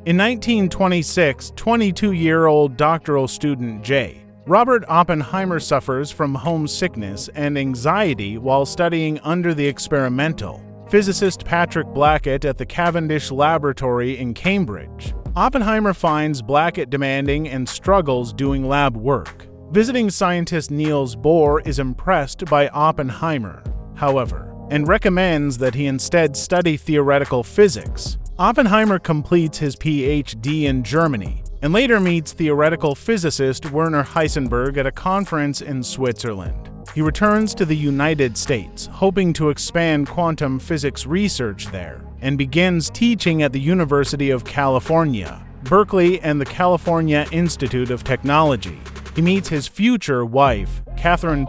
In 1926, 22-year-old doctoral student J. Robert Oppenheimer suffers from homesickness and anxiety while studying under the experimental physicist Patrick Blackett at the Cavendish Laboratory in Cambridge. Oppenheimer finds Blackett demanding and struggles doing lab work. Visiting scientist Niels Bohr is impressed by Oppenheimer, however, and recommends that he instead study theoretical physics. Oppenheimer completes his PhD in Germany and later meets theoretical physicist Werner Heisenberg at a conference in Switzerland. He returns to the United States, hoping to expand quantum physics research there, and begins teaching at the University of California, Berkeley, and the California Institute of Technology. He meets his future wife, Katherine,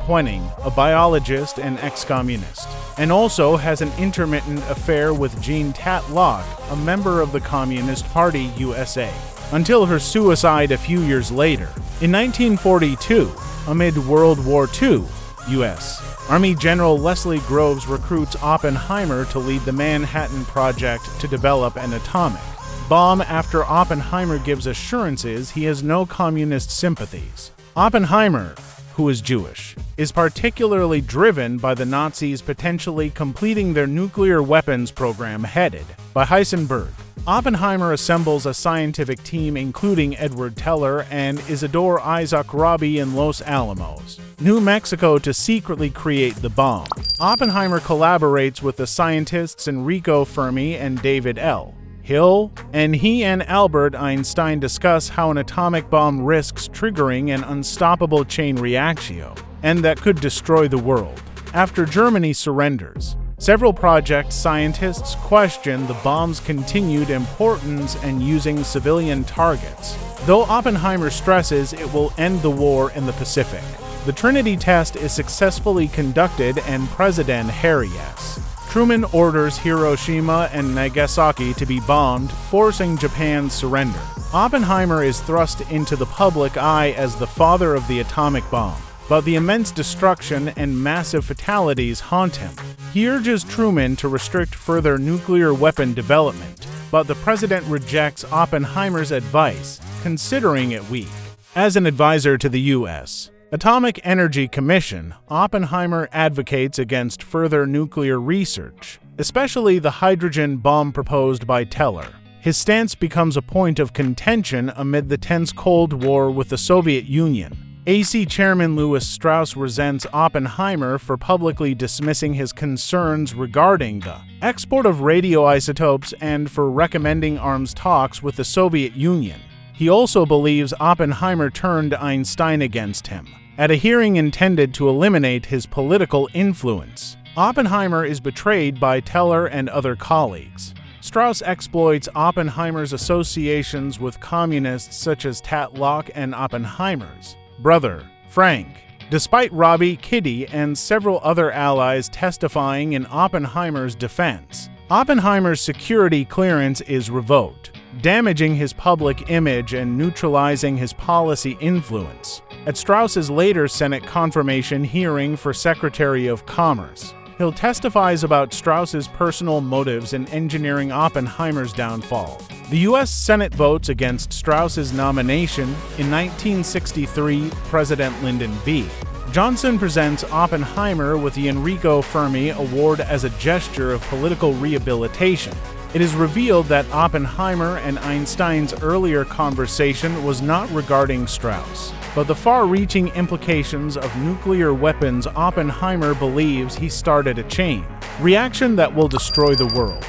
a biologist and ex-communist, and also has an intermittent affair with Jean Tatlock, a member of the Communist Party USA, until her suicide a few years later. In 1942, amid World War II, U.S. Army General Leslie Groves recruits Oppenheimer to lead the Manhattan Project to develop an atomic bomb after Oppenheimer gives assurances he has no communist sympathies. Oppenheimer, who is Jewish, is particularly driven by the Nazis potentially completing their nuclear weapons program headed by Heisenberg. Oppenheimer assembles a scientific team including Edward Teller and Isidore Isaac Rabi in Los Alamos, New Mexico, to secretly create the bomb. Oppenheimer collaborates with the scientists Enrico Fermi and David L. Hill, and he and Albert Einstein discuss how an atomic bomb risks triggering an unstoppable chain reaction, and that could destroy the world. After Germany surrenders, several project scientists question the bomb's continued importance and using civilian targets, though Oppenheimer stresses it will end the war in the Pacific. The Trinity test is successfully conducted and President Harry S. Truman orders Hiroshima and Nagasaki to be bombed, forcing Japan's surrender. Oppenheimer is thrust into the public eye as the father of the atomic bomb, but the immense destruction and massive fatalities haunt him. He urges Truman to restrict further nuclear weapon development, but the president rejects Oppenheimer's advice, considering it weak. As an advisor to the U.S. Atomic Energy Commission, Oppenheimer advocates against further nuclear research, especially the hydrogen bomb proposed by Teller. His stance becomes a point of contention amid the tense Cold War with the Soviet Union. AC Chairman Lewis Strauss resents Oppenheimer for publicly dismissing his concerns regarding the export of radioisotopes and for recommending arms talks with the Soviet Union. He also believes Oppenheimer turned Einstein against him at a hearing intended to eliminate his political influence. Oppenheimer is betrayed by Teller and other colleagues. Strauss exploits Oppenheimer's associations with communists such as Tatlock and Oppenheimer's brother, Frank, despite Robbie, Kitty, and several other allies testifying in Oppenheimer's defense. Oppenheimer's security clearance is revoked, damaging his public image and neutralizing his policy influence. At Strauss's later Senate confirmation hearing for Secretary of Commerce, Hill testifies about Strauss's personal motives in engineering Oppenheimer's downfall. The U.S. Senate votes against Strauss's nomination. In 1963, President Lyndon B. Johnson presents Oppenheimer with the Enrico Fermi Award as a gesture of political rehabilitation. It is revealed that Oppenheimer and Einstein's earlier conversation was not regarding Strauss, but the far-reaching implications of nuclear weapons. Oppenheimer believes he started a chain reaction that will destroy the world.